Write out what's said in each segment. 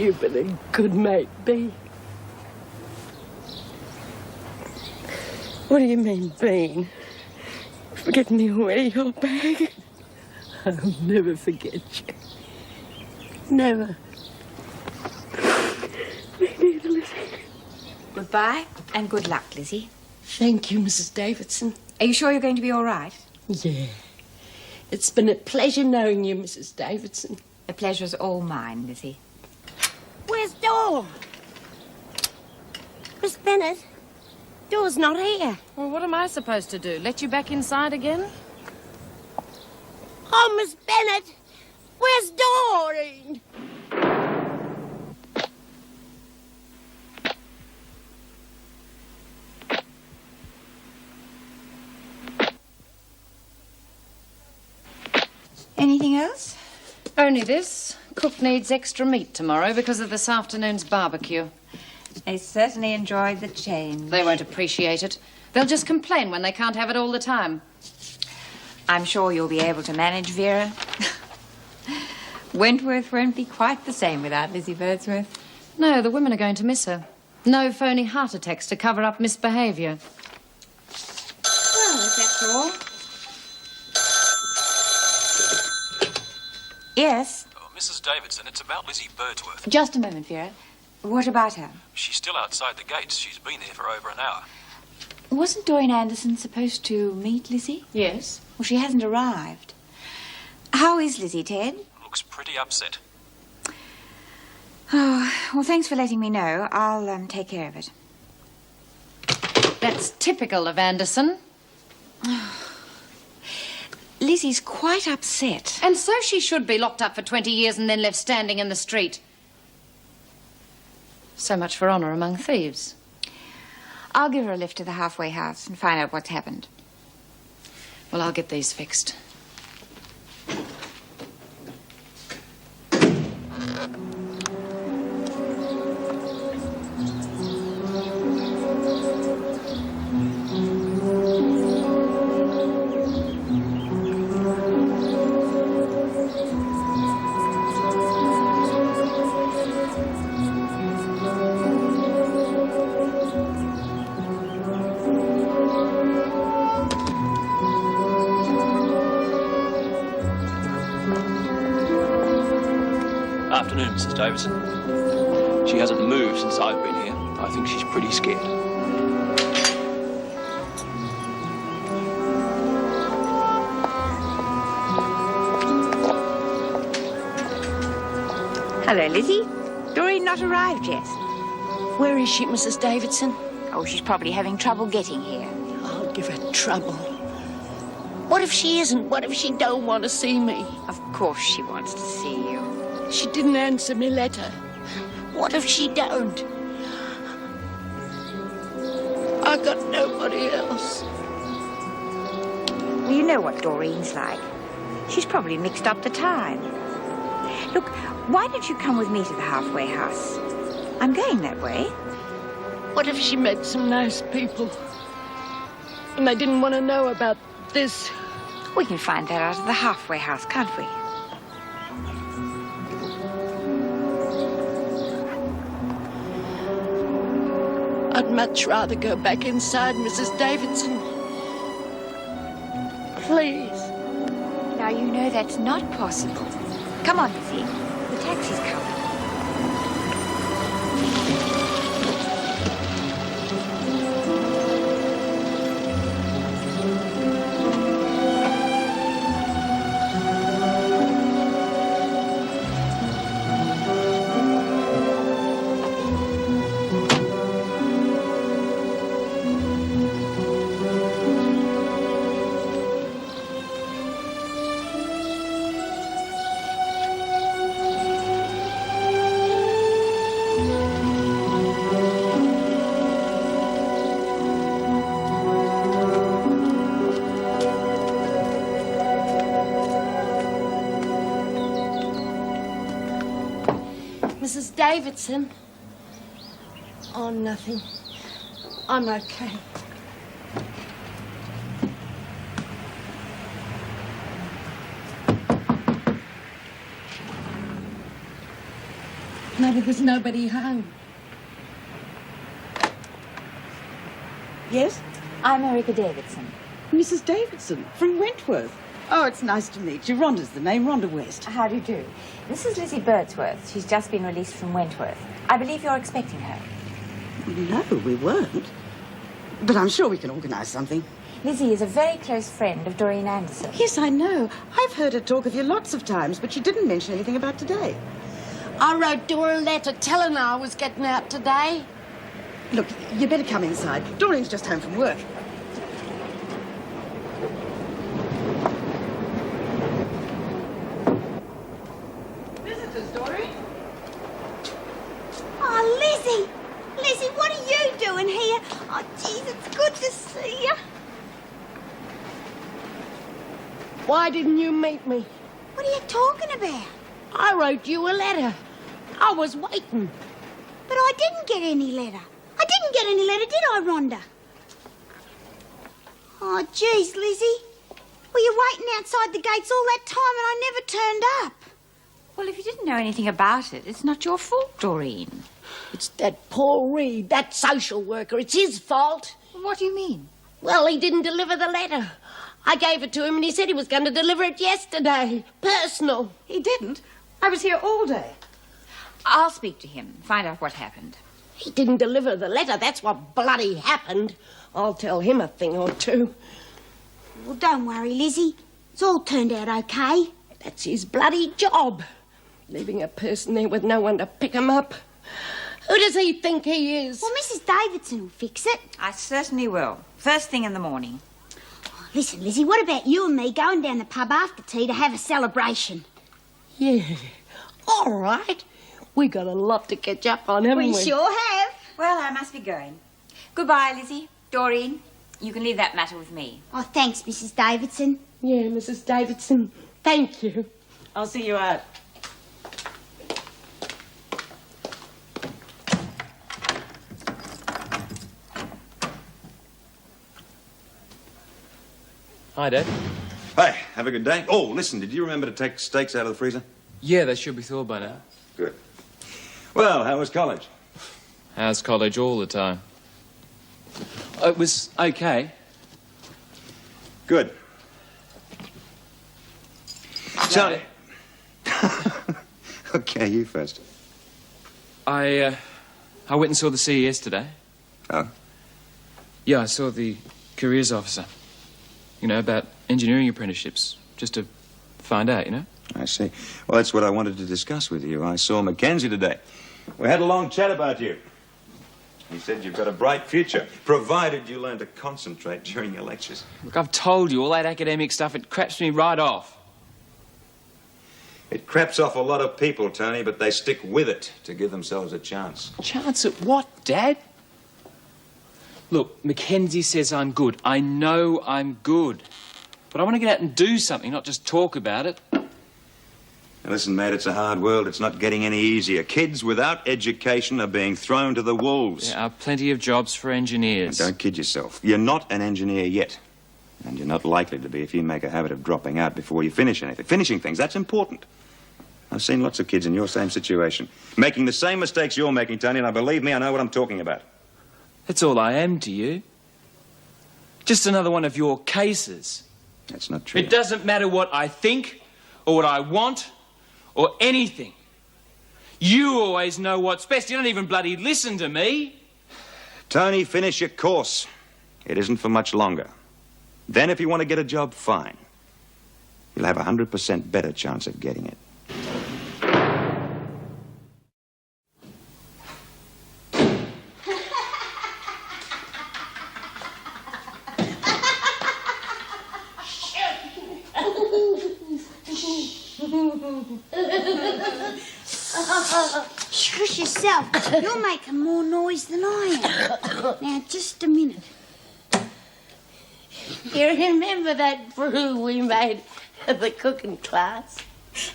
You've been a good mate, Bea. What do you mean, Bean? Forget me away your bag? I'll never forget you. Never. Me neither, Lizzie. Goodbye and good luck, Lizzie. Thank you, Mrs. Davidson. Are you sure you're going to be all right? Yeah. It's been a pleasure knowing you, Mrs. Davidson. The pleasure's all mine, Lizzie. Where's Dor? Miss Bennett, Dor's not here. Well, what am I supposed to do? Let you back inside again? Oh, Miss Bennett, where's Doreen? Anything else? Only this. Cook needs extra meat tomorrow because of this afternoon's barbecue. They certainly enjoyed the change. They won't appreciate it. They'll just complain when they can't have it all the time. I'm sure you'll be able to manage, Vera. Wentworth won't be quite the same without Lizzie Birdsworth. No, the women are going to miss her. No phony heart attacks to cover up misbehaviour. Well, if that's all. Yes? Oh, Mrs. Davidson, it's about Lizzie Birdsworth. Just a moment, Vera. What about her? She's still outside the gates. She's been there for over an hour. Wasn't Doreen Anderson supposed to meet Lizzie? Yes. Well, she hasn't arrived. How is Lizzie, Ted? Looks pretty upset. Oh, well, thanks for letting me know. I'll take care of it. That's typical of Anderson. Lizzie's quite upset. And so she should be, locked up for 20 years and then left standing in the street. So much for honour among thieves. I'll give her a lift to the halfway house and find out what's happened. Well, I'll get these fixed. Afternoon, Mrs. Davidson. She hasn't moved since I've been here. I think she's pretty scared. Hello, Lizzie. Doreen not arrived yet. Where is she, Mrs. Davidson? Oh, she's probably having trouble getting here. I'll give her trouble. What if she isn't? What if she don't want to see me? Of course she wants to see you. She didn't answer me letter. What if she don't? I got nobody else. Well, you know what Doreen's like. She's probably mixed up the time. Look, why don't you come with me to the halfway house? I'm going that way. What if she met some nice people and they didn't want to know about this? We can find that out at the halfway house, can't we? I'd much rather go back inside, Mrs. Davidson. Please. Now, you know that's not possible. Come on, Lizzie. The taxi's coming. Mrs. Davidson? Oh, nothing. I'm okay. No, there was nobody home. Yes? I'm Erica Davidson. Mrs. Davidson from Wentworth. Oh, it's nice to meet you. Rhonda's the name, Rhonda West. How do you do? This is Lizzie Birdsworth. She's just been released from Wentworth. I believe you're expecting her. No, we weren't. But I'm sure we can organise something. Lizzie is a very close friend of Doreen Anderson. Yes, I know. I've heard her talk of you lots of times, but she didn't mention anything about today. I wrote to her a letter telling her I was getting out today. Look, you better come inside. Doreen's just home from work. Visitors, Doreen? Oh, Lizzie! Lizzie, what are you doing here? Oh, jeez, it's good to see you. Why didn't you meet me? What are you talking about? I wrote you a letter. I was waiting. But I didn't get any letter. I didn't get any letter, did I, Rhonda? Oh, jeez, Lizzie. Were you waiting outside the gates all that time and I never turned up? Well, if you didn't know anything about it, it's not your fault, Doreen. It's that Paul Reed, that social worker. It's his fault. What do you mean? Well, he didn't deliver the letter. I gave it to him and he said he was going to deliver it yesterday. Personal. He didn't. I was here all day. I'll speak to him, find out what happened. He didn't deliver the letter. That's what bloody happened. I'll tell him a thing or two. Well, don't worry, Lizzie. It's all turned out okay. That's his bloody job. Leaving a person there with no one to pick him up. Who does he think he is? Well, Mrs. Davidson will fix it. I certainly will. First thing in the morning. Oh, listen, Lizzie, what about you and me going down the pub after tea to have a celebration? Yeah. All right. We got a lot to catch up on, haven't we? We sure have. Well, I must be going. Goodbye, Lizzie. Doreen, you can leave that matter with me. Oh, thanks, Mrs. Davidson. Yeah, Mrs. Davidson. Thank you. I'll see you out. Hi, Dad. Hey, have a good day. Oh, listen, did you remember to take steaks out of the freezer? Yeah, they should be thawed by now. Good. Well, how was college? How's college all the time? It was okay. Good. Charlie. Okay, you first. I went and saw the CES today. Oh? Yeah, I saw the careers officer. You know, about engineering apprenticeships. Just to find out, you know? I see. Well, that's what I wanted to discuss with you. I saw Mackenzie today. We had a long chat about you. He said you've got a bright future, provided you learn to concentrate during your lectures. Look, I've told you, all that academic stuff, it craps me right off. It craps off a lot of people, Tony, but they stick with it to give themselves a chance. Chance at what, Dad? Look, Mackenzie says I'm good. I know I'm good. But I want to get out and do something, not just talk about it. Now, listen, mate, it's a hard world. It's not getting any easier. Kids without education are being thrown to the wolves. There are plenty of jobs for engineers. And don't kid yourself. You're not an engineer yet. And you're not likely to be if you make a habit of dropping out before you finish anything. Finishing things, that's important. I've seen lots of kids in your same situation. Making the same mistakes you're making, Tony, and believe me, I know what I'm talking about. That's all I am to you. Just another one of your cases. That's not true. It doesn't matter what I think or what I want or anything. You always know what's best. You don't even bloody listen to me. Tony, finish your course. It isn't for much longer. Then if you want to get a job, fine. You'll have a 100% better chance of getting it. Shush yourself. You're making more noise than I am. Now, just a minute. You remember that brew we made at the cooking class?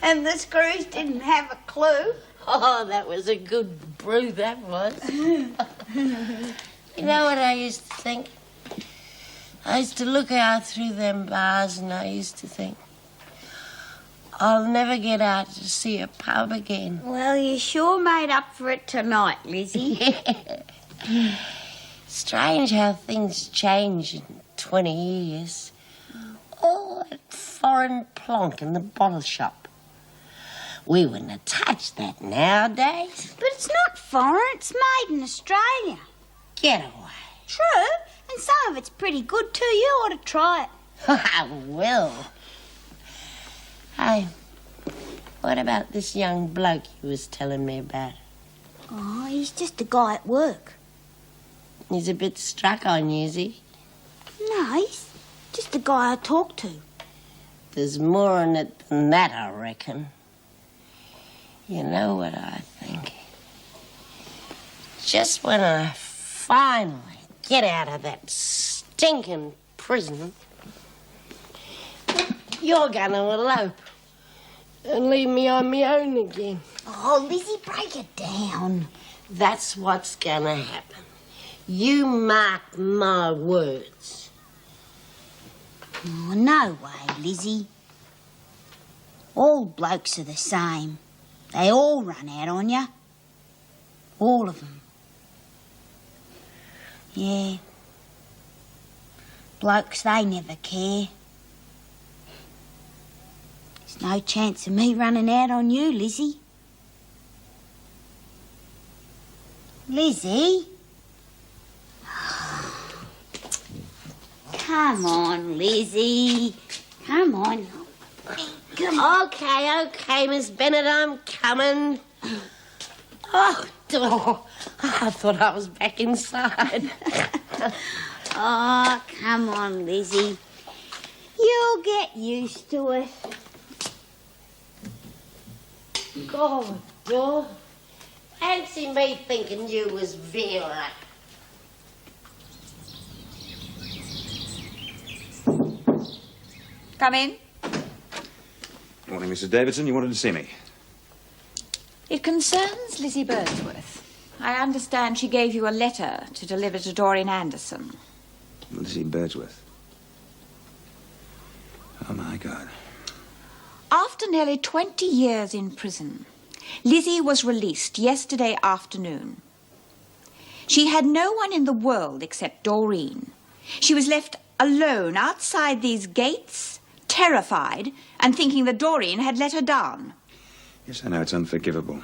And the screws didn't have a clue. Oh, that was a good brew, that was. You know what I used to think? I used to look out through them bars and I used to think, I'll never get out to see a pub again. Well, you sure made up for it tonight, Lizzie. Strange how things change in 20 years. All that foreign plonk in the bottle shop. We wouldn't have touched that nowadays. But it's not foreign, it's made in Australia. Get away. True, and some of it's pretty good too. You ought to try it. I will. Hey, what about this young bloke you was telling me about? Oh, he's just a guy at work. He's a bit struck on you, is he? No, he's just a guy I talk to. There's more in it than that, I reckon. You know what I think? Just when I finally get out of that stinking prison, you're gonna elope and leave me on my own again. Oh, Lizzie, break it down. That's what's gonna happen. You mark my words. Oh, no way, Lizzie. All blokes are the same. They all run out on you. All of them. Yeah. Blokes, they never care. There's no chance of me running out on you, Lizzie. Lizzie? Come on, Lizzie. Come on. Come on. Okay, Miss Bennett, I'm coming. Oh, I thought I was back inside. Oh, come on, Lizzie. You'll get used to it. God, Joe. Fancy me thinking you was Vera. Come in. Morning, Mrs. Davidson. You wanted to see me? It concerns Lizzie Birdsworth. I understand she gave you a letter to deliver to Doreen Anderson. Lizzie Birdsworth. Oh, my God. After nearly 20 years in prison, Lizzie was released yesterday afternoon. She had no one in the world except Doreen. She was left alone outside these gates, terrified, and thinking that Doreen had let her down. Yes, I know it's unforgivable.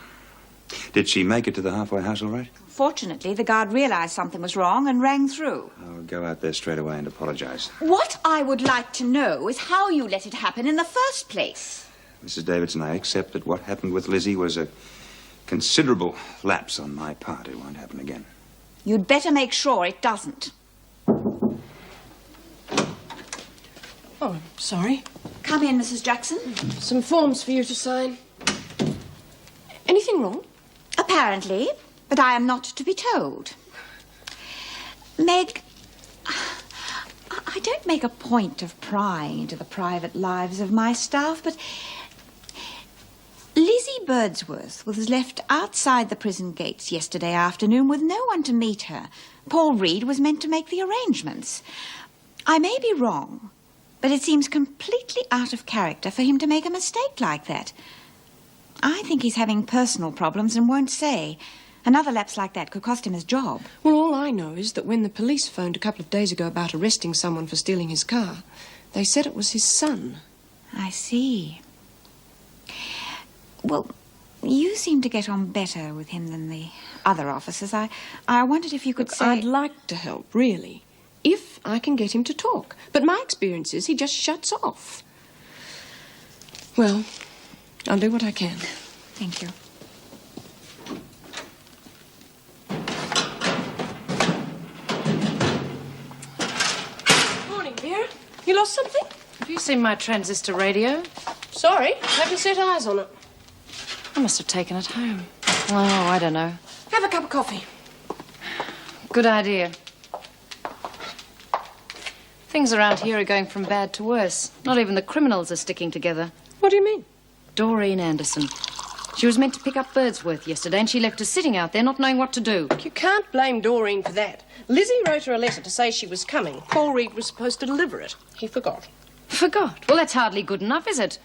Did she make it to the halfway house all right? Fortunately, the guard realized something was wrong and rang through. I'll go out there straight away and apologize. What I would like to know is how you let it happen in the first place. Mrs. Davidson, I accept that what happened with Lizzie was a considerable lapse on my part. It won't happen again. You'd better make sure it doesn't. Oh, I'm sorry. Come in, Mrs. Jackson. Some forms for you to sign. Anything wrong? Apparently, but I am not to be told. Meg, I don't make a point of prying into the private lives of my staff, but Lizzie Birdsworth was left outside the prison gates yesterday afternoon with no one to meet her. Paul Reed was meant to make the arrangements. I may be wrong, but it seems completely out of character for him to make a mistake like that. I think he's having personal problems and won't say. Another lapse like that could cost him his job. Well, all I know is that when the police phoned a couple of days ago about arresting someone for stealing his car, they said it was his son. I see. Well, you seem to get on better with him than the other officers. I wondered if you could say... I'd like to help, really, if I can get him to talk. But my experience is he just shuts off. Well, I'll do what I can. Thank you. Morning, Vera. You lost something? Have you seen my transistor radio? Sorry, haven't set eyes on it. I must have taken it home. Oh, I don't know. Have a cup of coffee. Good idea. Things around here are going from bad to worse. Not even the criminals are sticking together. What do you mean? Doreen Anderson. She was meant to pick up Birdsworth yesterday, and she left her sitting out there not knowing what to do. You can't blame Doreen for that. Lizzie wrote her a letter to say she was coming. Paul Reed was supposed to deliver it. He forgot. Forgot? Well, that's hardly good enough, is it?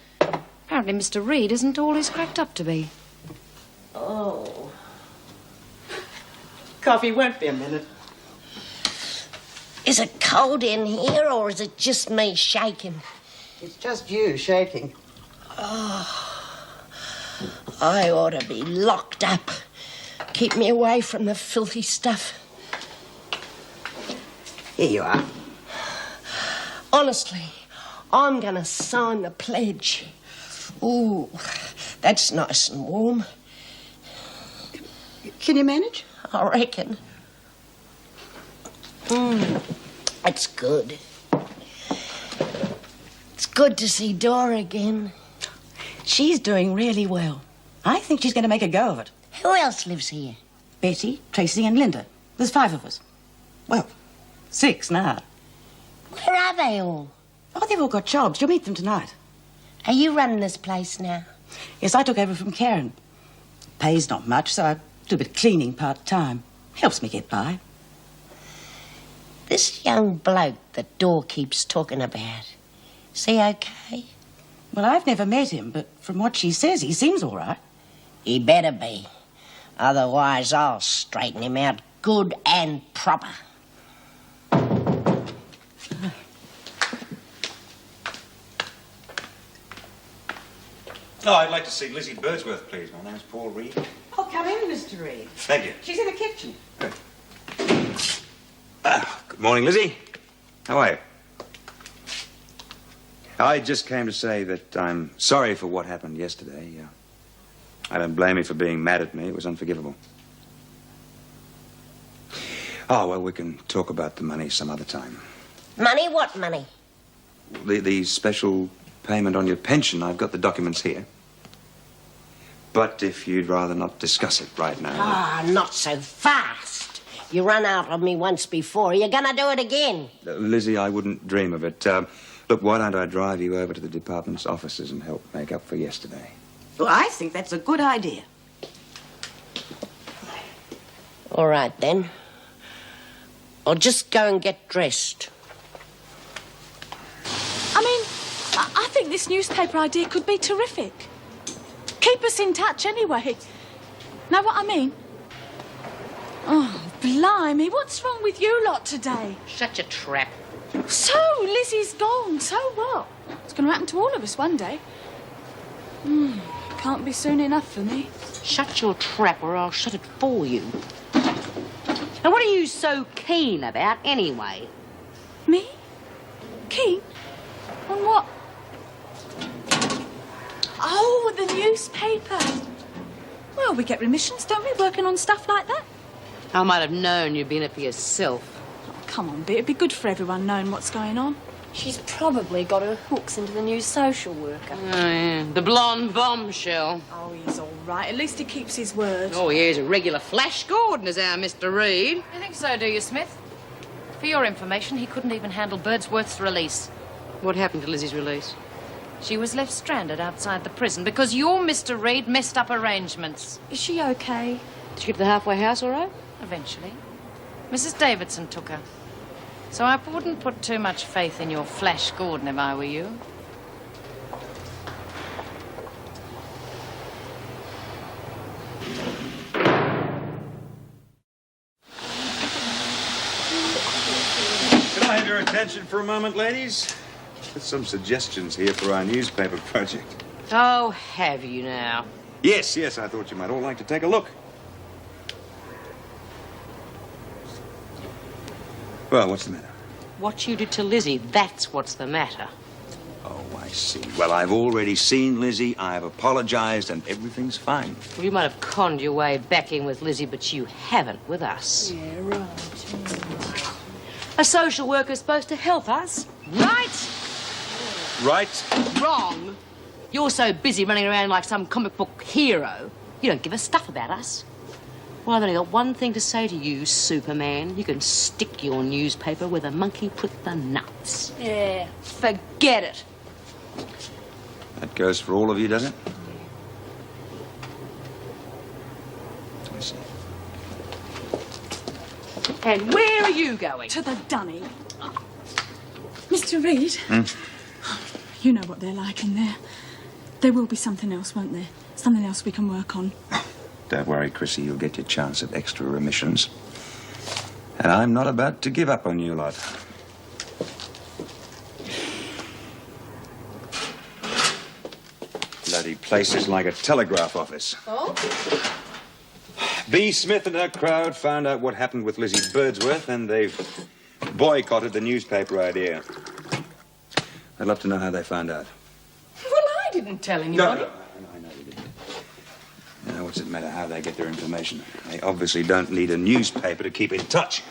Apparently Mr. Reed isn't all he's cracked up to be. Oh. Coffee won't be a minute. Is it cold in here, or is it just me shaking? It's just you shaking. Oh, I ought to be locked up. Keep me away from the filthy stuff. Here you are. Honestly, I'm going to sign the pledge. Ooh, that's nice and warm. Can you manage? I reckon. It's good. It's good to see Dora again. She's doing really well. I think she's going to make a go of it. Who else lives here? Betty, Tracy and Linda. There's 5 of us. Well, 6 now. Where are they all? Oh, they've all got jobs. You'll meet them tonight. Are you running this place now? Yes, I took over from Karen. Pays not much, so I do a bit of cleaning part-time. Helps me get by. This young bloke that Dor keeps talking about, is he okay? Well, I've never met him, but from what she says, he seems all right. He better be. Otherwise, I'll straighten him out good and proper. Oh, I'd like to see Lizzie Birdsworth, please. My name's Paul Reed. Oh, come in, Mr. Reed. Thank you. She's in the kitchen. Good morning, Lizzie. How are you? I just came to say that I'm sorry for what happened yesterday. I don't blame you for being mad at me. It was unforgivable. Oh, well, we can talk about the money some other time. Money? What money? The special payment on your pension. I've got the documents here. But if you'd rather not discuss it right now... Ah, not so fast. You run out on me once before. You're gonna do it again. Lizzie, I wouldn't dream of it. Look, why don't I drive you over to the department's offices and help make up for yesterday? Well, I think that's a good idea. All right, then. I'll just go and get dressed. I mean, I think this newspaper idea could be terrific. Keep us in touch anyway. Know what I mean? Oh, blimey, what's wrong with you lot today? Shut your trap. So, Lizzie's gone, so what? It's going to happen to all of us one day. Can't be soon enough for me. Shut your trap or I'll shut it for you. Now, what are you so keen about anyway? Me? Keen? On what? Oh, the newspaper. Well, we get remissions, don't we, working on stuff like that? I might have known you'd been it for yourself. Oh, come on, Bea, it'd be good for everyone knowing what's going on. She's probably got her hooks into the new social worker. Oh, yeah. The blonde bombshell. Oh, he's all right. At least he keeps his word. Oh, yeah, he's a regular Flash Gordon, is our Mr. Reed. You think so, do you, Smith? For your information, he couldn't even handle Birdsworth's release. What happened to Lizzie's release? She was left stranded outside the prison because your Mr. Reed messed up arrangements. Is she okay? Did she get to the halfway house all right? Eventually. Mrs. Davidson took her. So I wouldn't put too much faith in your Flash Gordon if I were you. Can I have your attention for a moment, ladies? There's some suggestions here for our newspaper project. Oh, have you now? Yes, I thought you might all like to take a look. Well, what's the matter? What you did to Lizzie, that's what's the matter. Oh, I see. Well, I've already seen Lizzie, I've apologized, and everything's fine. Well, you might have conned your way back in with Lizzie, but you haven't with us. Yeah, right. A social worker's supposed to help us, right? Right? Wrong. You're so busy running around like some comic book hero, you don't give a stuff about us. Well, I've only got one thing to say to you, Superman. You can stick your newspaper where the monkey put the nuts. Yeah, forget it. That goes for all of you, does it? I see. And where are you going? To the dunny. Mr. Reed. You know what they're like in there. There will be something else, won't there? Something else we can work on. Don't worry, Chrissy, you'll get your chance at extra remissions. And I'm not about to give up on you lot. Bloody place is like a telegraph office. Oh? B. Smith and her crowd found out what happened with Lizzie Birdsworth, and they've boycotted the newspaper idea. I'd love to know how they found out. Well, I didn't tell anybody. No, I know you didn't. Now, what's it matter how they get their information? They obviously don't need a newspaper to keep in touch.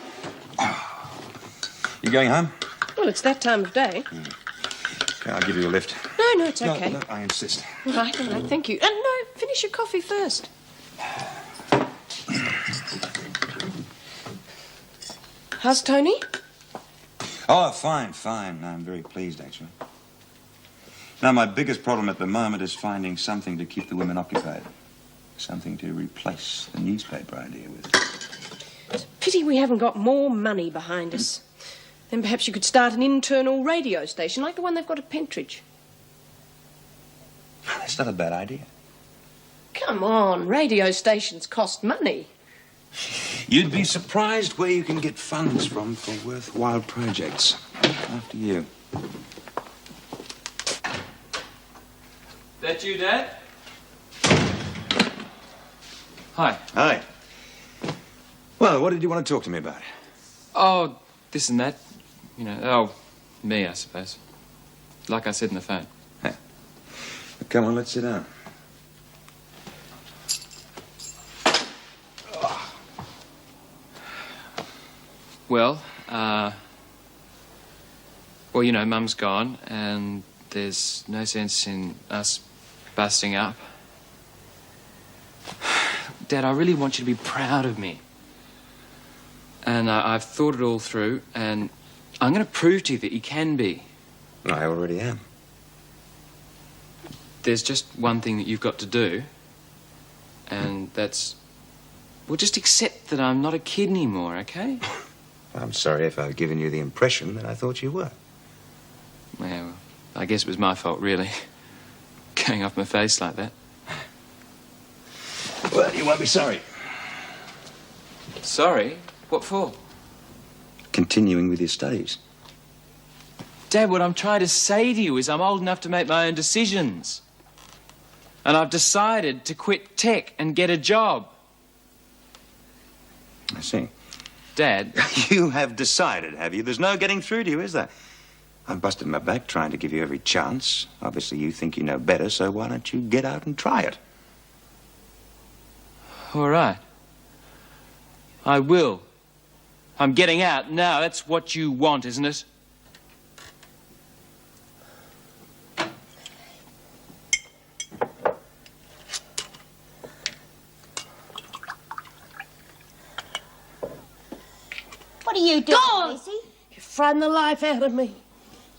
You going home? Well, it's that time of day. Okay, I'll give you a lift. No, it's okay. No, I insist. Right, thank you. No, finish your coffee first. How's Tony? Oh, fine. I'm very pleased, actually. Now, my biggest problem at the moment is finding something to keep the women occupied. Something to replace the newspaper idea with. It's a pity we haven't got more money behind us. Then perhaps you could start an internal radio station like the one they've got at Pentridge. That's not a bad idea. Come on, radio stations cost money. You'd be surprised where you can get funds from for worthwhile projects. After you. That you, Dad? Hi. Hi. Well, what did you want to talk to me about? Oh, this and that. You know, me, I suppose. Like I said in the phone. Hey. Well, come on, let's sit down. Well, you know, Mum's gone, and there's no sense in us busting up. Dad, I really want you to be proud of me. And I've thought it all through, and I'm going to prove to you that you can be. I already am. There's just one thing that you've got to do, and that's... Well, just accept that I'm not a kid anymore, okay? I'm sorry if I've given you the impression that I thought you were. Well, I guess it was my fault, really. Going off my face like that. Well, you won't be sorry. Sorry? What for? Continuing with your studies. Dad, what I'm trying to say to you is I'm old enough to make my own decisions. And I've decided to quit tech and get a job. I see. Dad... You have decided, have you? There's no getting through to you, is there? I've busted my back trying to give you every chance. Obviously, you think you know better, so why don't you get out and try it? All right. I will. I'm getting out now. That's what you want, isn't it? What are you doing, Lizzie? You frightened the life out of me.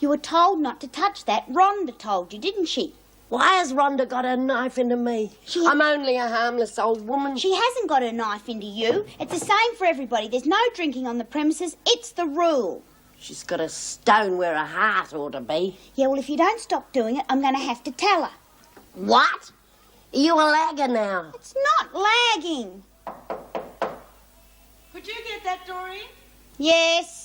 You were told not to touch that. Rhonda told you, didn't she? Why has Rhonda got her knife into me? I'm only a harmless old woman. She hasn't got her knife into you. It's the same for everybody. There's no drinking on the premises. It's the rule. She's got a stone where her heart ought to be. Yeah, well, if you don't stop doing it, I'm going to have to tell her. What? Are you a lagger now? It's not lagging. Could you get that, Doreen? Yes.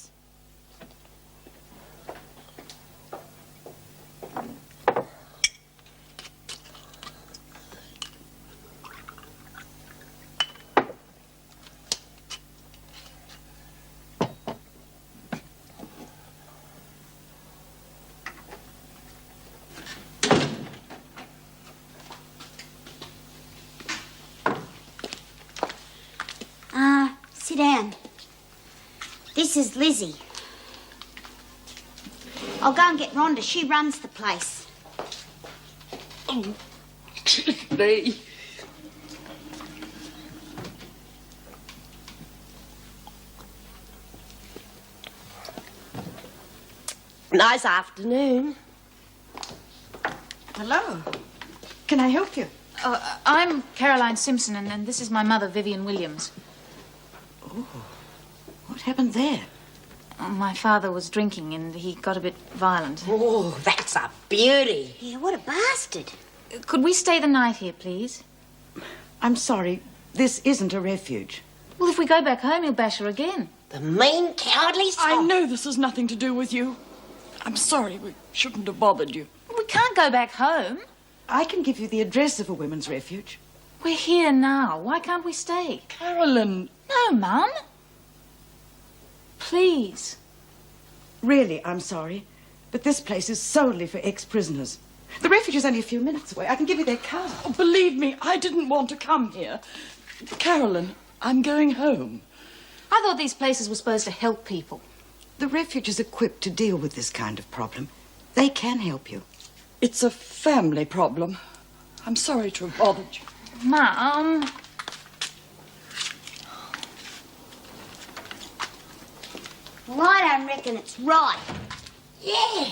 Sit down. This is Lizzie. I'll go and get Rhonda. She runs the place. Oh, me. Nice afternoon. Hello. Can I help you? I'm Caroline Simpson, and this is my mother, Vivian Williams. Oh, what happened there? My father was drinking, and he got a bit violent. Oh, that's a beauty. Yeah, what a bastard. Could we stay the night here, please? I'm sorry. This isn't a refuge. Well, if we go back home, he'll bash her again. The mean, cowardly sod. I know this has nothing to do with you. I'm sorry, we shouldn't have bothered you. We can't go back home. I can give you the address of a women's refuge. We're here now. Why can't we stay? Carolyn. No, Mum. Please. Really, I'm sorry, but this place is solely for ex-prisoners. The refuge is only a few minutes away. I can give you their card. Oh, believe me, I didn't want to come here. Carolyn, I'm going home. I thought these places were supposed to help people. The refuge is equipped to deal with this kind of problem. They can help you. It's a family problem. I'm sorry to have bothered you. Mum. Well, I don't reckon it's right. Yeah,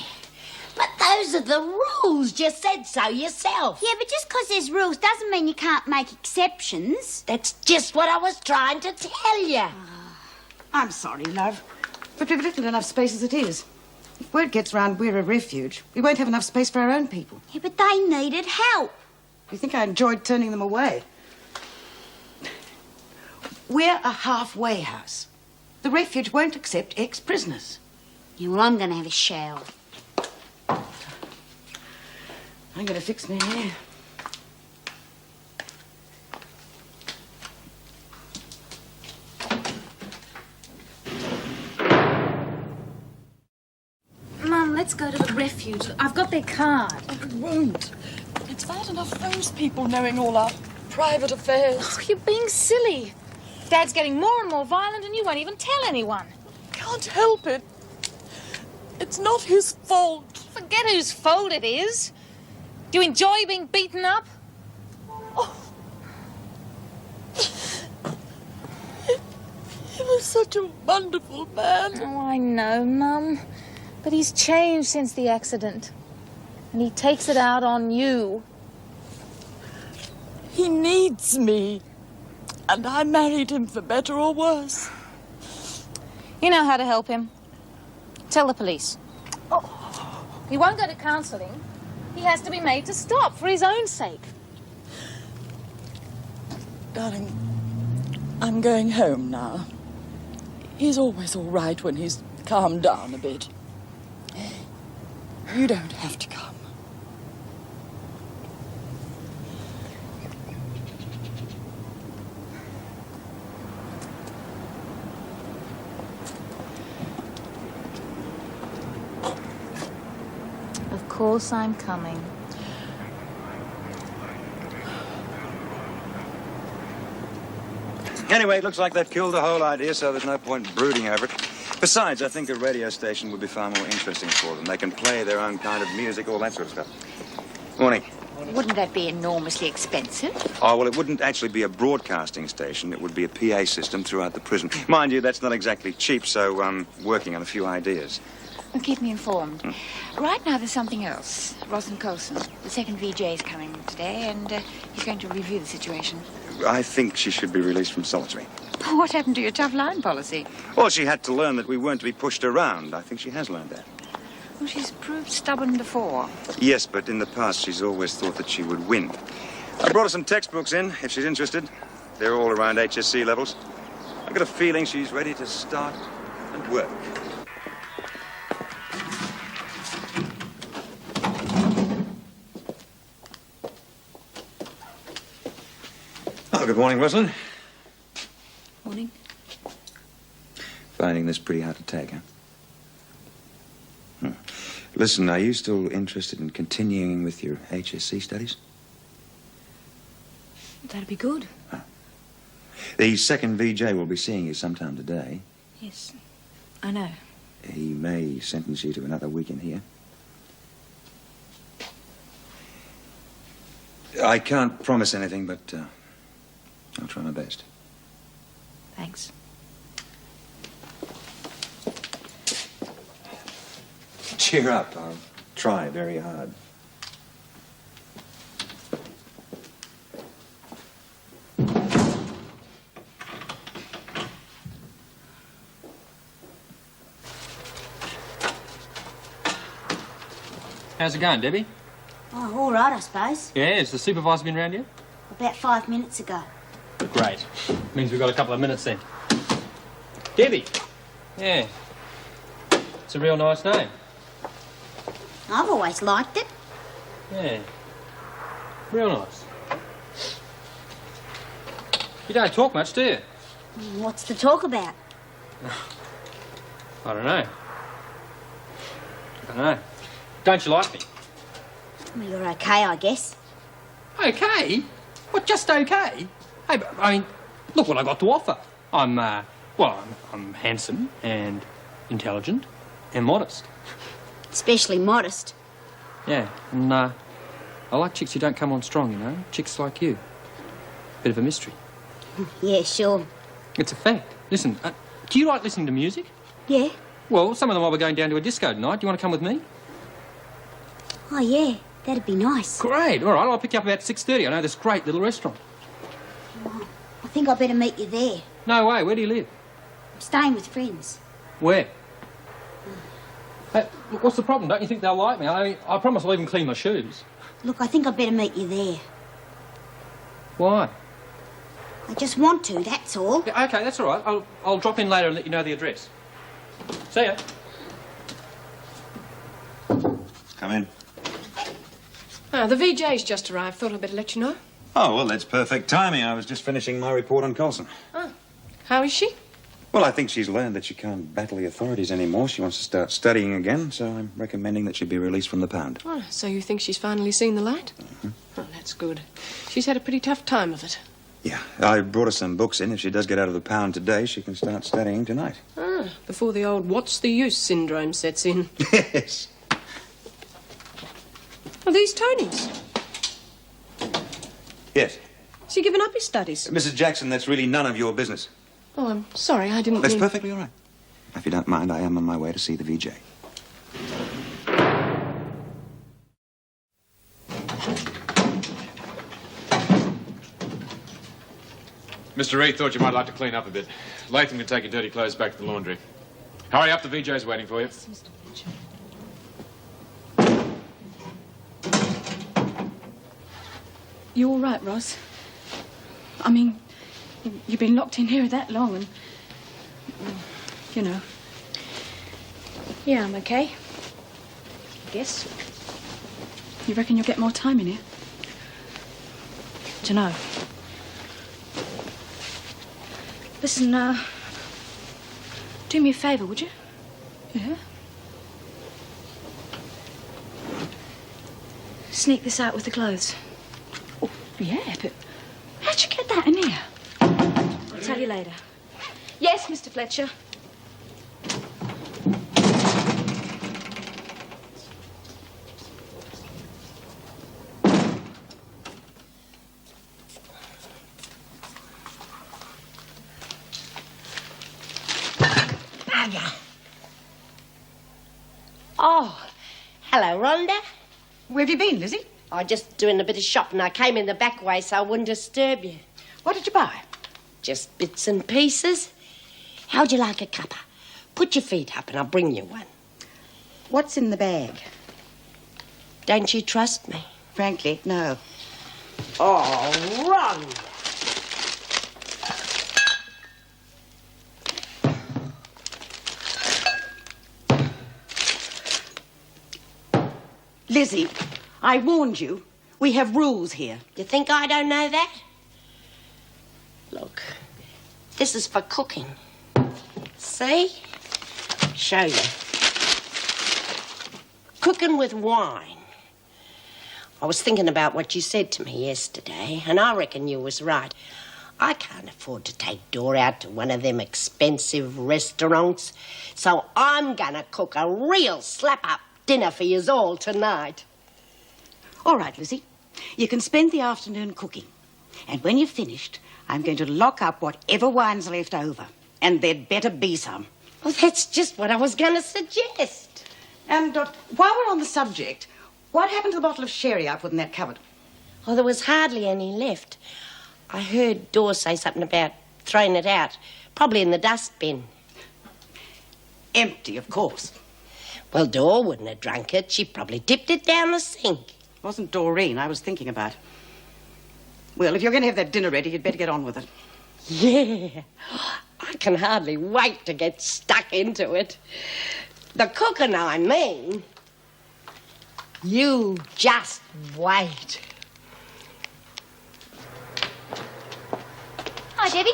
but those are the rules. You said so yourself. Yeah, but just 'cause there's rules doesn't mean you can't make exceptions. That's just what I was trying to tell you. I'm sorry, love, but we've little enough space as it is. If word gets round we're a refuge, we won't have enough space for our own people. Yeah, but they needed help. You think I enjoyed turning them away? We're a halfway house. The refuge won't accept ex-prisoners. Yeah, well, I'm going to have a shower. I'm going to fix my hair. Mum, let's go to the refuge. I've got their card. Oh, it won't. It's bad enough those people knowing all our private affairs. Oh, you're being silly. Dad's getting more and more violent and you won't even tell anyone. Can't help it. It's not his fault. Forget whose fault it is. Do you enjoy being beaten up? Oh. He was such a wonderful man. Oh, I know, Mum. But he's changed since the accident. And he takes it out on you. He needs me. And I married him for better or worse. You know how to help him. Tell the police. Oh. He won't go to counselling. He has to be made to stop for his own sake. Darling, I'm going home now. He's always all right when he's calmed down a bit. You don't have to come. Of course I'm coming. Anyway, it looks like they've killed the whole idea, so there's no point brooding over it. Besides, I think a radio station would be far more interesting for them. They can play their own kind of music, all that sort of stuff. Morning. Wouldn't that be enormously expensive? Oh, well, it wouldn't actually be a broadcasting station. It would be a PA system throughout the prison. Mind you, that's not exactly cheap, so I'm working on a few ideas. Well, keep me informed. Right now, there's something else. Roslyn Colson, the second VJ, is coming today, and he's going to review the situation. I think she should be released from solitary. What happened to your tough line policy? Well, she had to learn that we weren't to be pushed around. I think she has learned that. Well, she's proved stubborn before. Yes, but in the past, she's always thought that she would win. I brought her some textbooks in, if she's interested. They're all around HSC levels. I've got a feeling she's ready to start and work. Oh, good morning, Rosalind. Morning. Finding this pretty hard to take, huh? Listen, are you still interested in continuing with your HSC studies? That'd be good. The second VJ will be seeing you sometime today. Yes, I know. He may sentence you to another week in here. I can't promise anything, but I'll try my best. Thanks. Cheer up. I'll try very hard. How's it going, Debbie? Oh, all right, I suppose. Yeah, has the supervisor been round yet? About 5 minutes ago. Great. Means we've got a couple of minutes then. Debbie. Yeah. It's a real nice name. I've always liked it. Yeah. Real nice. You don't talk much, do you? What's to talk about? I don't know. Don't you like me? Well, you're okay, I guess. Okay? What, just okay? Hey, but, I mean, look what I got to offer. I'm handsome and intelligent and modest. Especially modest. Yeah, and I like chicks who don't come on strong, you know? Chicks like you. Bit of a mystery. Yeah, sure. It's a fact. Listen, do you like listening to music? Yeah. Well, some of them while we're going down to a disco tonight. Do you want to come with me? Oh, yeah. That'd be nice. Great. All right, I'll pick you up about 6:30. I know this great little restaurant. Oh, I think I'd better meet you there. No way. Where do you live? I'm staying with friends. Where? Hey, look, what's the problem? Don't you think they'll like me? I promise I'll even clean my shoes. Look, I think I'd better meet you there. Why? I just want to, that's all. Yeah, OK, that's all right. I'll drop in later and let you know the address. See ya. Come in. The VJ's just arrived. Thought I'd better let you know. Oh, well, that's perfect timing. I was just finishing my report on Colson. Oh. How is she? Well, I think she's learned that she can't battle the authorities anymore. She wants to start studying again, so I'm recommending that she be released from the pound. Oh, so you think she's finally seen the light? Mm-hmm. Oh, that's good. She's had a pretty tough time of it. Yeah, I brought her some books in. If she does get out of the pound today, she can start studying tonight. Ah, before the old what's the use syndrome sets in. Yes. Are these Tony's? Yes. Has he given up his studies? Mrs. Jackson, that's really none of your business. Oh, I'm sorry, I didn't That's mean... perfectly all right. If you don't mind, I am on my way to see the VJ. Mr. Reed thought you might like to clean up a bit. Latham can take your dirty clothes back to the laundry. Hurry up, the VJ's waiting for you. Yes, Mr. Fletcher. You all right, Ross? I mean, you've been locked in here that long and... you know. Yeah, I'm okay. I guess. You reckon you'll get more time in here? Dunno. Listen, do me a favour, would you? Yeah? Sneak this out with the clothes. Oh, yeah, but how'd you get that in here? I'll tell you later. Yes, Mr. Fletcher. Oh, hello, Rhonda. Where have you been, Lizzie? I just doing a bit of shopping. I came in the back way so I wouldn't disturb you. What did you buy? Just bits and pieces. How'd you like a cuppa? Put your feet up and I'll bring you one. What's in the bag? Don't you trust me? Frankly, no. Oh, Rhonda. Lizzie, I warned you. We have rules here. You think I don't know that? Look, this is for cooking. See? Show you. Cooking with wine. I was thinking about what you said to me yesterday, and I reckon you was right. I can't afford to take Dora out to one of them expensive restaurants, so I'm gonna cook a real slap-up dinner for yous all tonight. All right, Lizzie. You can spend the afternoon cooking. And when you've finished, I'm going to lock up whatever wine's left over. And there'd better be some. Well, that's just what I was going to suggest. And while we're on the subject, what happened to the bottle of sherry I put in that cupboard? Oh, there was hardly any left. I heard Dora say something about throwing it out, probably in the dustbin. Empty, of course. Well, Dora wouldn't have drunk it. She probably dipped it down the sink. wasn't Doreen I was thinking about. Well, if you're going to have that dinner ready, you'd better get on with it. Yeah, I can hardly wait to get stuck into it. The cooking, I mean. You just wait. Hi, Debbie.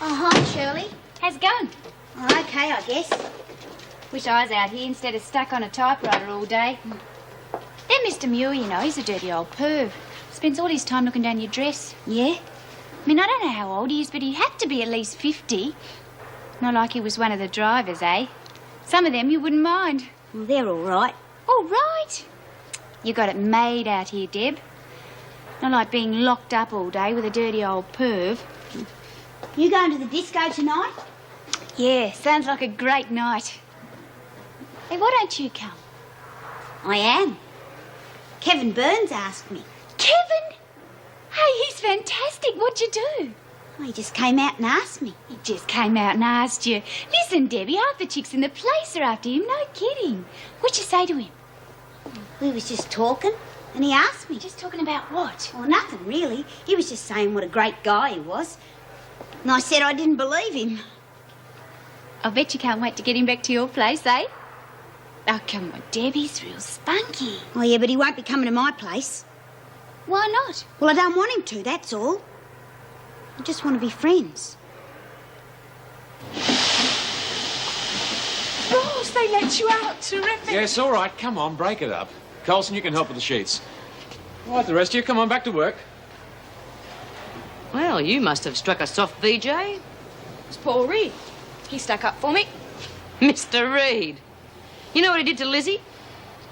Oh, hi, Shirley. How's it going? Oh, okay, I guess. Wish I was out here instead of stuck on a typewriter all day. That Mr. Muir, you know, he's a dirty old perv. Spends all his time looking down your dress. Yeah? I mean, I don't know how old he is, but he'd have to be at least 50. Not like he was one of the drivers, eh? Some of them you wouldn't mind. Well, they're all right. All right? You got it made out here, Deb. Not like being locked up all day with a dirty old perv. You going to the disco tonight? Yeah, sounds like a great night. Hey, why don't you come? I am. Kevin Burns asked me. Kevin? Hey, he's fantastic. What'd you do? Well, he just came out and asked me. He just came out and asked you. Listen, Debbie, half the chicks in the place are after him. No kidding. What'd you say to him? We was just talking, and he asked me. Just talking about what? Well, nothing, really. He was just saying what a great guy he was. And I said I didn't believe him. I bet you can't wait to get him back to your place, eh? Oh, come on, Debbie's real spunky. Oh, yeah, but he won't be coming to my place. Why not? Well, I don't want him to, that's all. I just want to be friends. Ross, they let you out. Terrific. Yes, all right. Come on, break it up. Colson, you can help with the sheets. All right, the rest of you, come on back to work. Well, you must have struck a soft VJ. It's Paul Reed. He stuck up for me. Mr. Reed. You know what he did to Lizzie?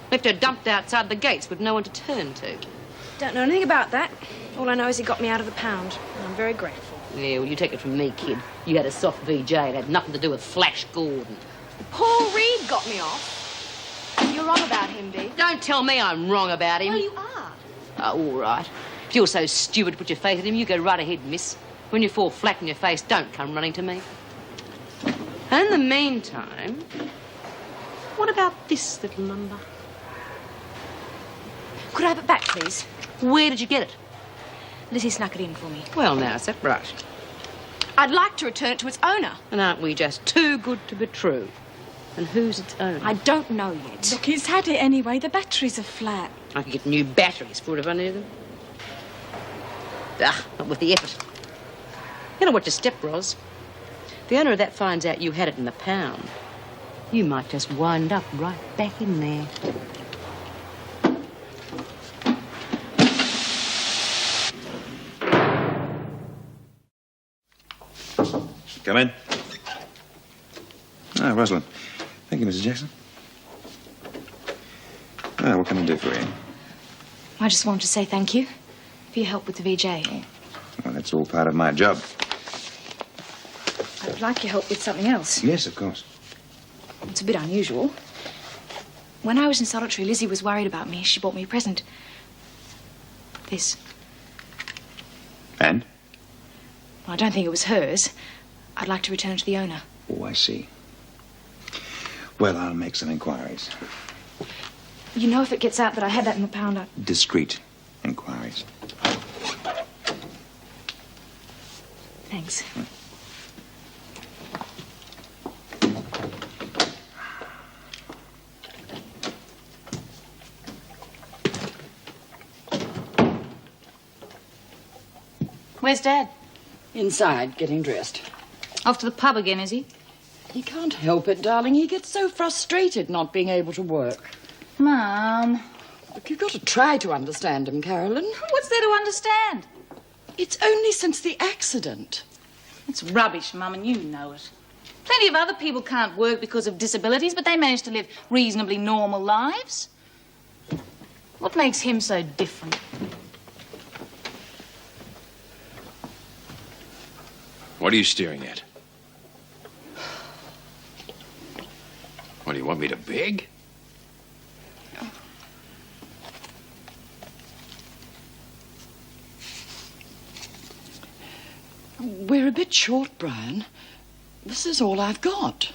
Left her dumped outside the gates with no one to turn to. Don't know anything about that. All I know is he got me out of the pound. And I'm very grateful. Yeah, well, you take it from me, kid. You had a soft VJ. It had nothing to do with Flash Gordon. Paul Reed got me off. You're wrong about him, Dee. Don't tell me I'm wrong about him. Well, you are. Oh, all right. If you're so stupid to put your faith in him, you go right ahead, miss. When you fall flat in your face, don't come running to me. And in the meantime, what about this little number? Could I have it back, please? Where did you get it? Lizzie snuck it in for me. Well, now, is that right? I'd like to return it to its owner. And aren't we just too good to be true? And who's its owner? I don't know yet. Look, he's had it anyway. The batteries are flat. I could get new batteries for it if I needed them. Ah, not with the effort. You know what your step, Ros? If the owner of that finds out you had it in the pound, you might just wind up right back in there. Come in. Ah, Rosalind. Thank you, Mrs. Jackson. Ah, what can I do for you? I just wanted to say thank you for your help with the VJ. Well, that's all part of my job. I'd like your help with something else. Yes, of course. It's a bit unusual. When I was in solitary, Lizzie was worried about me. She bought me a present. This. And? Well, I don't think it was hers. I'd like to return it to the owner. Oh, I see. Well, I'll make some inquiries. You know if it gets out that I had that in the pound, Discreet inquiries. Thanks. Where's Dad? Inside, getting dressed. Off to the pub again, is he? He can't help it, darling. He gets so frustrated not being able to work. Mum. Look, you've got to try to understand him, Carolyn. What's there to understand? It's only since the accident. It's rubbish, Mum, and you know it. Plenty of other people can't work because of disabilities, but they manage to live reasonably normal lives. What makes him so different? What are you staring at? What, do you want me to beg? We're a bit short, Brian. This is all I've got.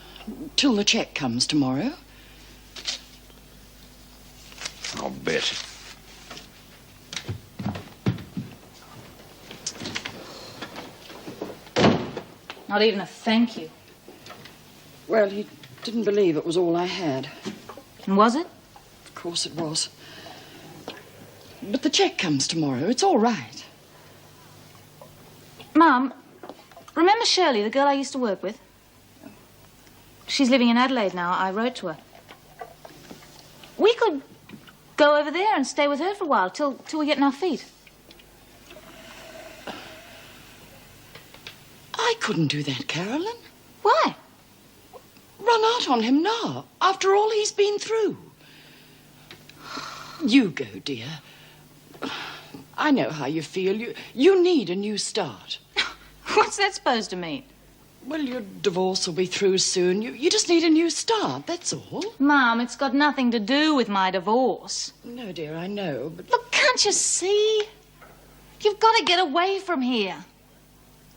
Till the cheque comes tomorrow. I'll bet. Not even a thank you. Well, he didn't believe it was all I had. And was it? Of course it was. But the cheque comes tomorrow. It's all right. Mum, remember Shirley, the girl I used to work with? She's living in Adelaide now. I wrote to her. We could go over there and stay with her for a while till we get on our feet. I couldn't do that, Carolyn. Why? Run out on him now, after all he's been through. You go, dear. I know how you feel. You need a new start. What's that supposed to mean? Well, your divorce will be through soon. You just need a new start, that's all. Mum, it's got nothing to do with my divorce. No, dear, I know, but... Look, can't you see? You've got to get away from here.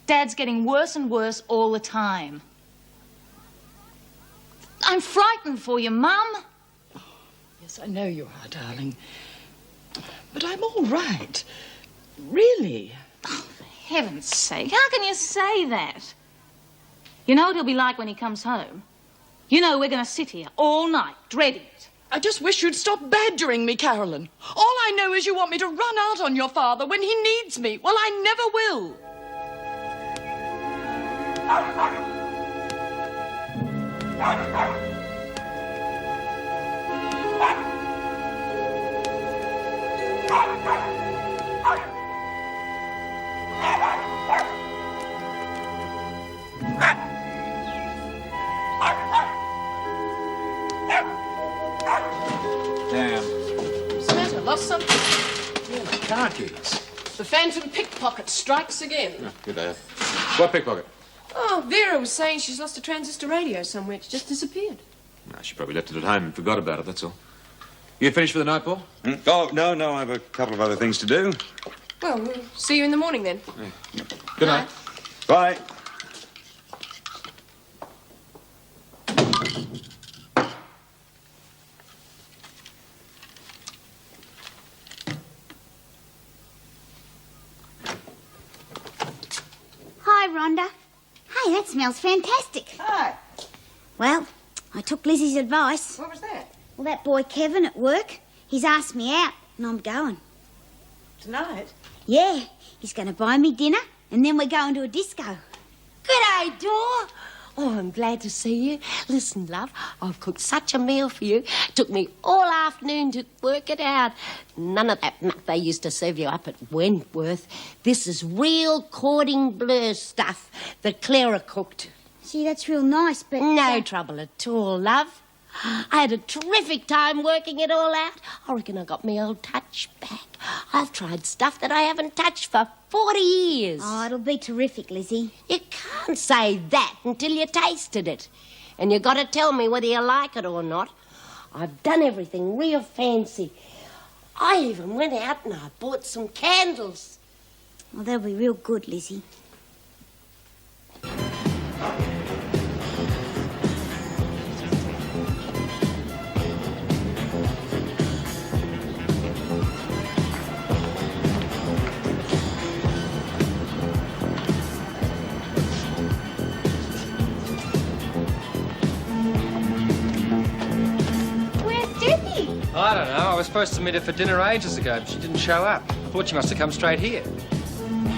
Dad's getting worse and worse all the time. I'm frightened for you, Mum. Oh, yes, I know you are, darling. But I'm all right. Really. Oh, for heaven's sake, how can you say that? You know what he'll be like when he comes home? You know we're going to sit here all night, dreading it. I just wish you'd stop badgering me, Carolyn. All I know is you want me to run out on your father when he needs me. Well, I never will. Damn. What's the matter? Lost something? Yeah, the car keys. The phantom pickpocket strikes again. Oh, good day. What pickpocket? Oh, Vera was saying she's lost a transistor radio somewhere. It's just disappeared. No, she probably left it at home and forgot about it, that's all. You finished for the night, Paul? Oh, no, I have a couple of other things to do. Well, we'll see you in the morning then. Yeah. Good night. Bye. Hi, Rhonda. Hey, that smells fantastic. Hi. Well, I took Lizzie's advice. What was that? Well, that boy Kevin at work, he's asked me out, and I'm going. Tonight? Yeah, he's going to buy me dinner, and then we're going to a disco. G'day, Dor. Oh, I'm glad to see you. Listen, love, I've cooked such a meal for you. Took me all afternoon to work it out. None of that muck they used to serve you up at Wentworth. This is real cording bleu stuff that Clara cooked. See, that's real nice, but... No trouble at all, love. I had a terrific time working it all out. I reckon I got me old touch back. I've tried stuff that I haven't touched for 40 years. Oh, it'll be terrific, Lizzie. You can't say that until you tasted it. And you got to tell me whether you like it or not. I've done everything real fancy. I even went out and I bought some candles. Well, they'll be real good, Lizzie. I don't know. I was supposed to meet her for dinner ages ago, but she didn't show up. I thought she must have come straight here.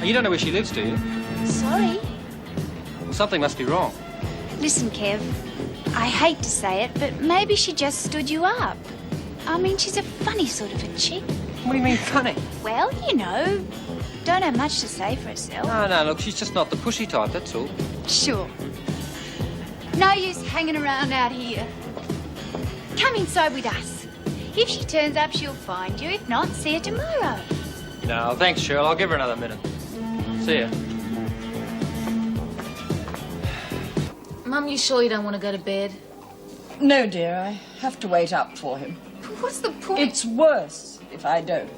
You don't know where she lives, do you? Sorry. Well, something must be wrong. Listen, Kev, I hate to say it, but maybe she just stood you up. I mean, she's a funny sort of a chick. What do you mean, funny? Well, you know, don't have much to say for herself. No, look, she's just not the pushy type, that's all. Sure. No use hanging around out here. Come inside with us. If she turns up, she'll find you. If not, see her tomorrow. No, thanks, Cheryl. I'll give her another minute. See ya. Mum, you sure you don't want to go to bed? No, dear, I have to wait up for him. What's the point? It's worse if I don't.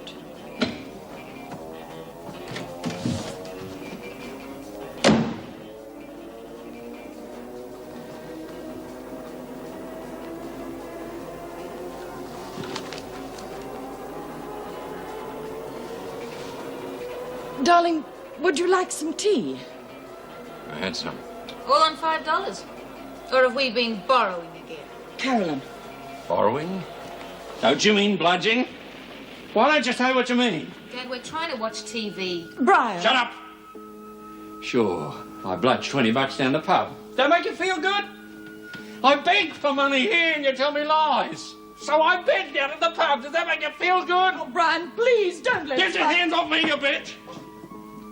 Darling, would you like some tea? I had some. All on $5. Or have we been borrowing again? Carolyn. Borrowing? Don't you mean bludging? Why don't you say what you mean? Dad, we're trying to watch TV. Brian. Shut up! Sure, I bludged $20 down the pub. That make you feel good? I begged for money here and you tell me lies. So I begged out at the pub. Does that make you feel good? Oh, Brian, please don't let Get your hands off me, you bitch!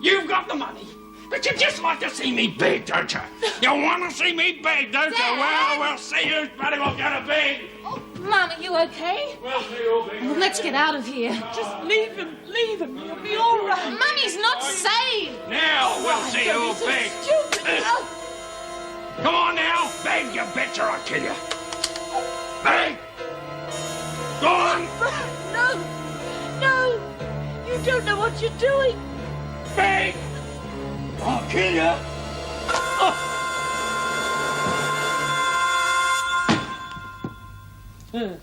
You've got the money. But you just like to see me beg, don't you? You want to see me beg, don't you? Well, we'll see who's bloody well going to beg. Oh, Mum, are you okay? We'll see who'll beg. Well, let's get out of here. Just leave him. You'll be all right. Mummy's not safe. Now we'll see who'll beg. Stupid. Come on now, beg, you bitch, or I'll kill you. Beg! Go on! No. You don't know what you're doing. Beg! I'll kill you. Oh.